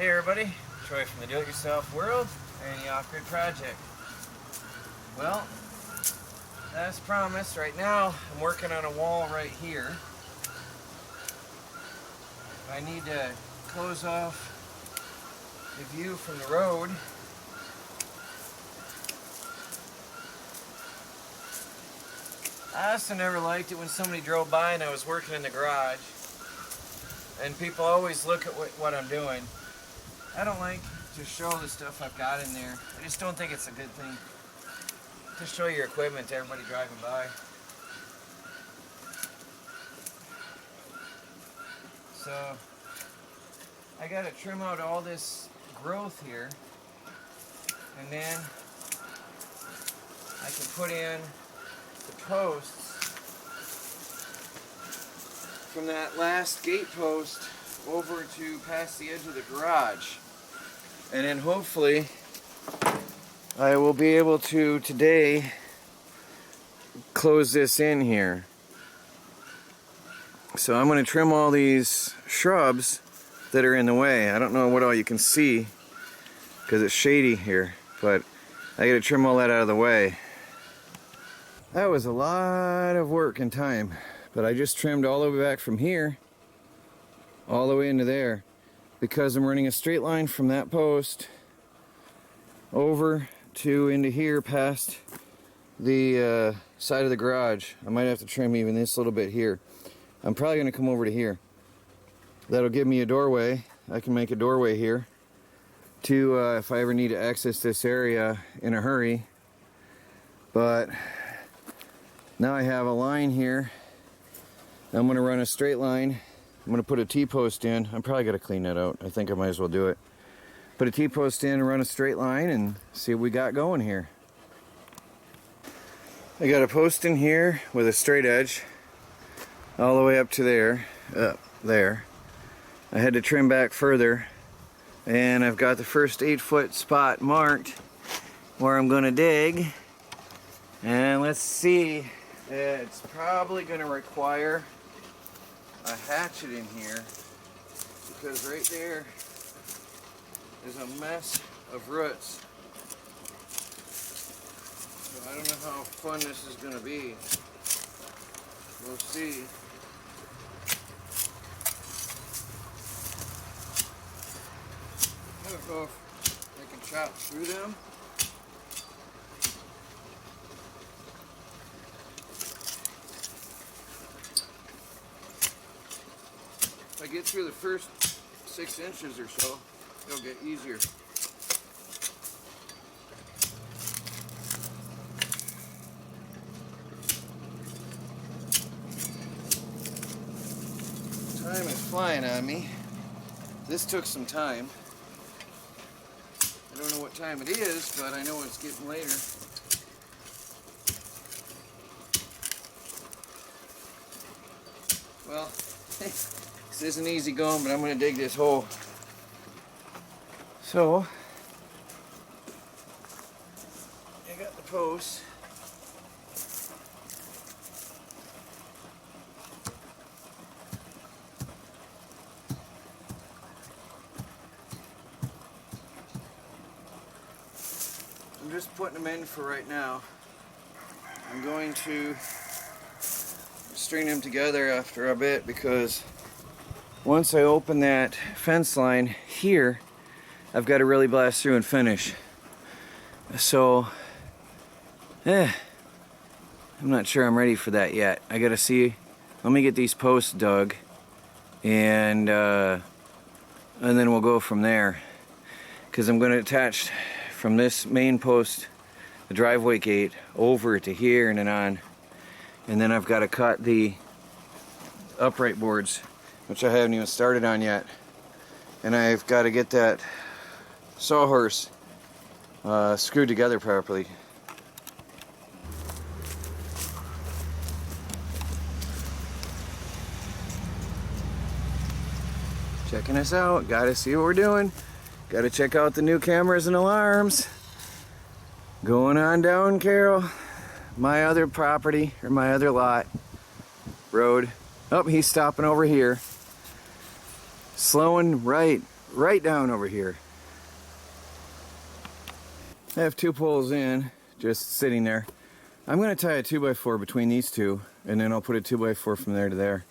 Hey everybody, Troy from the Do-It-Yourself World and the Off-Grid Project. Well, as promised, right now I'm working on a wall right here. I need to close off the view from the road. I also never liked it when somebody drove by and I was working in the garage and people always look at what I'm doing. I don't like to show the stuff I've got in there. I just don't think it's a good thing to show your equipment to everybody driving by. So I gotta trim out all this growth here, and then I can put in the posts from that last gate post over to past the edge of the garage. And then hopefully I will be able to today close this in here. So I'm going to trim all these shrubs that are in the way. I don't know what all you can see because it's shady here, but I got to trim all that out of the way. That was a lot of work and time, but I just trimmed all the way back from here all the way into there because I'm running a straight line from that post over to into here past the side of the garage. I might have to trim even this little bit here. I'm probably going to come over to here. That'll give me a doorway. I can make a doorway here to if I ever need to access this area in a hurry. But now I have a line here. I'm going to run a straight line. I'm going to put a T-post in. I'm probably going to clean that out. I think I might as well do it. Put a T-post in and run a straight line and see what we got going here. I got a post in here with a straight edge all the way up to there. Up there. I had to trim back further, and I've got the first 8-foot spot marked where I'm going to dig. And let's see. It's probably going to require a hatchet in here because right there is a mess of roots. So I don't know how fun this is going to be. We'll see. I don't know if I can chop through them. If I get through the first 6 inches or so, it'll get easier. Time is flying on me. This took some time. I don't know what time it is, but I know it's getting later. Well, this isn't easy going, but I'm going to dig this hole. So, I got the post. I'm just putting them in for right now. I'm going to string them together after a bit because once I open that fence line here, I've got to really blast through and finish. So, I'm not sure I'm ready for that yet. I gotta see. Let me get these posts dug, and then we'll go from there. Because I'm going to attach from this main post, the driveway gate, over to here and then on. And then I've got to cut the upright boards, which I haven't even started on yet. And I've got to get that sawhorse screwed together properly. Checking us out, gotta see what we're doing. Gotta check out the new cameras and alarms. Going on down, Carol. My other property, or my other lot. Road. Oh, he's stopping over here. Slowing right right down over here. I have 2 poles in, just sitting there. I'm going to tie a 2x4 between these two, and then I'll put a 2x4 from there to there.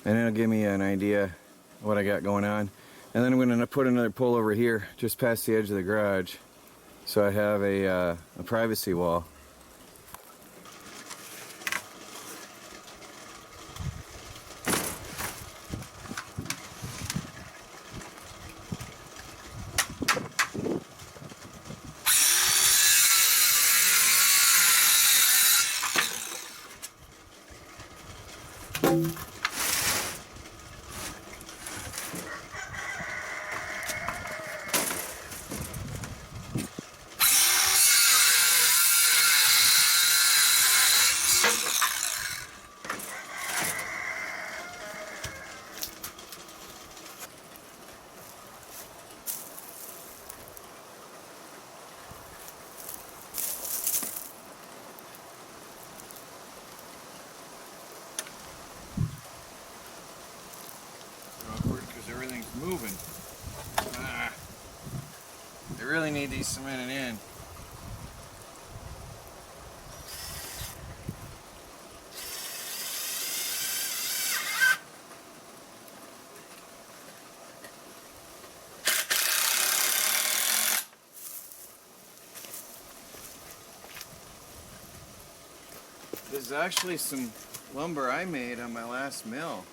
And it'll give me an idea of what I got going on. And then I'm going to put another pole over here, just past the edge of the garage, so I have a privacy wall. Everything's moving. I really need these cemented in. This is actually some lumber I made on my last mill.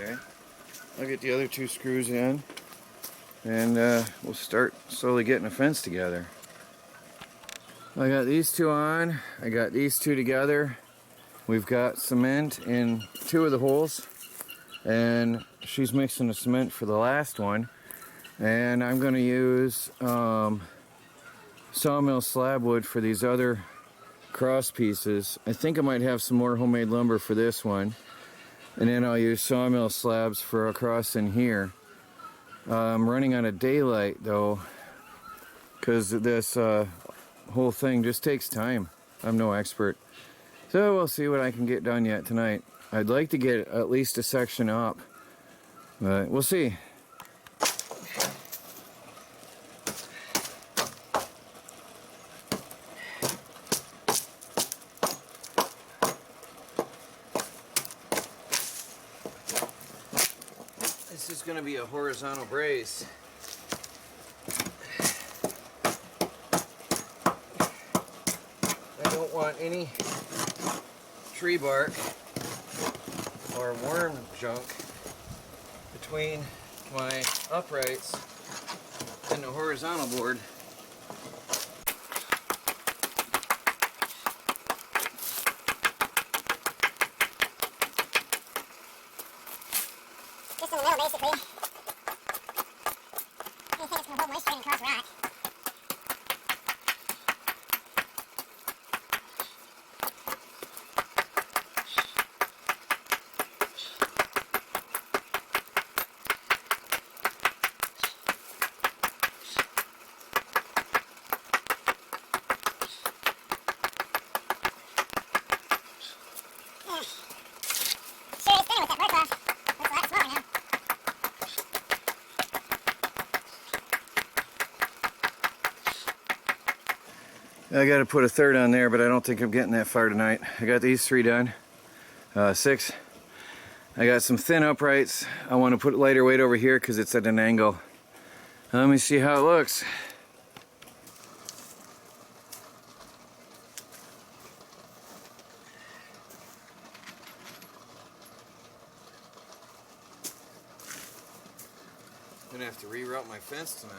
Okay, I'll get the other 2 screws in, and we'll start slowly getting a fence together. I got these 2 on, I got these 2 together. We've got cement in 2 of the holes, and she's mixing the cement for the last one. And I'm going to use Sawmill Slab wood for these other cross pieces. I think I might have some more homemade lumber for this one. And then I'll use Sawmill slabs for across in here. I'm running out of daylight though, because this whole thing just takes time. I'm no expert. So we'll see what I can get done yet tonight. I'd like to get at least a section up, but we'll see. This is going to be a horizontal brace. I don't want any tree bark or worm junk between my uprights and the horizontal board. Just in the middle, basically. Anything that's going to hold moisture and cause rot. Sure, it's done with that bark off. Looks a lot smaller now. I got to put a third on there, but I don't think I'm getting that far tonight. I got these 3 done. 6. I got some thin uprights. I want to put lighter weight over here because it's at an angle. Let me see how it looks. I'm gonna have to reroute my fence tonight.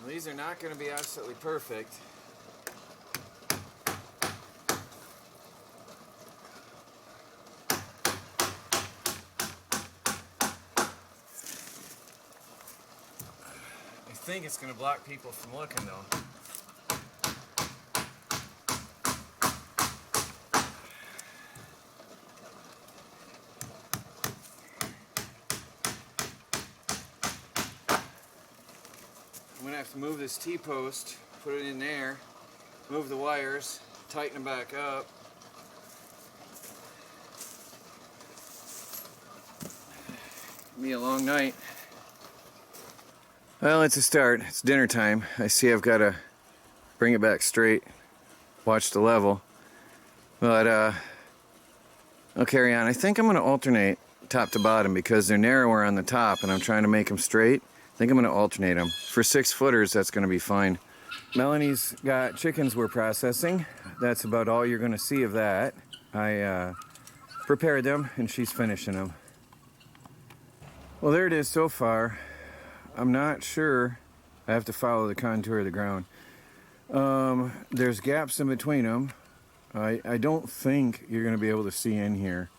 Well, these are not going to be absolutely perfect. I think it's going to block people from looking though. I'm gonna have to move this T-post, put it in there, move the wires, tighten them back up. It'll be a long night. Well, it's a start. It's dinner time. I see I've got to bring it back straight, watch the level. But I'll carry on. I think I'm going to alternate top to bottom because they're narrower on the top and I'm trying to make them straight. I think I'm going to alternate them. For 6-footers, that's going to be fine. Melanie's got chickens we're processing. That's about all you're going to see of that. I prepared them and she's finishing them. Well, there it is so far. I'm not sure. I have to follow the contour of the ground. There's gaps in between them. I don't think you're going to be able to see in here.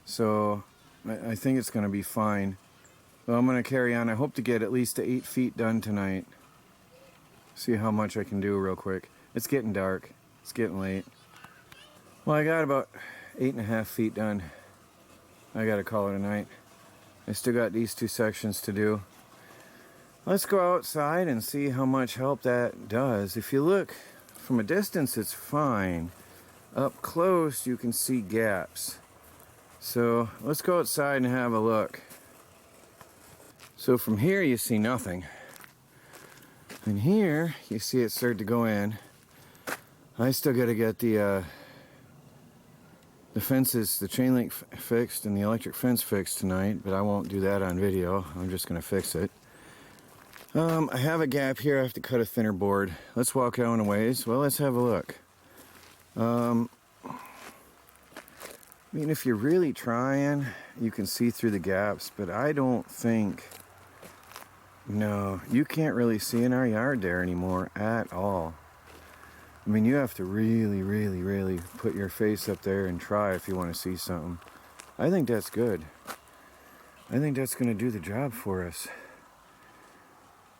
So I think it's going to be fine. So I'm going to carry on. I hope to get at least to 8 feet done tonight. See how much I can do real quick. It's getting dark. It's getting late. Well, I got about 8.5 feet done. I got to call it a night. I still got these 2 sections to do. Let's go outside and see how much help that does. If you look from a distance, it's fine. Up close, you can see gaps. So let's go outside and have a look. So from here, you see nothing. And here, you see it start to go in. I still got to get the fences, the chain link fixed and the electric fence fixed tonight, but I won't do that on video. I'm just going to fix it. I have a gap here. I have to cut a thinner board. Let's walk down a ways. Well, let's have a look. I mean, if you're really trying, you can see through the gaps, but I don't think... No, you can't really see in our yard there anymore at all. I mean, you have to really, really, really put your face up there and try if you want to see something. I think that's good. I think that's going to do the job for us.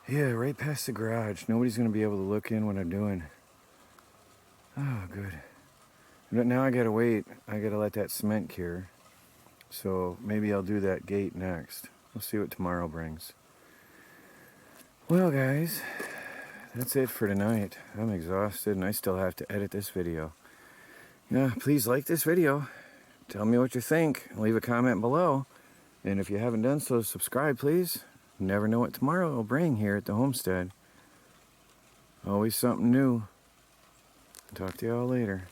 Yeah, right past the garage. Nobody's going to be able to look in what I'm doing. Oh, good. But now I got to wait. I got to let that cement cure. So maybe I'll do that gate next. We'll see what tomorrow brings. Well, guys, that's it for tonight. I'm exhausted and I still have to edit this video. Yeah, please like this video. Tell me what you think. Leave a comment below. And if you haven't done so, subscribe, please. You never know what tomorrow will bring here at the homestead. Always something new. Talk to y'all later.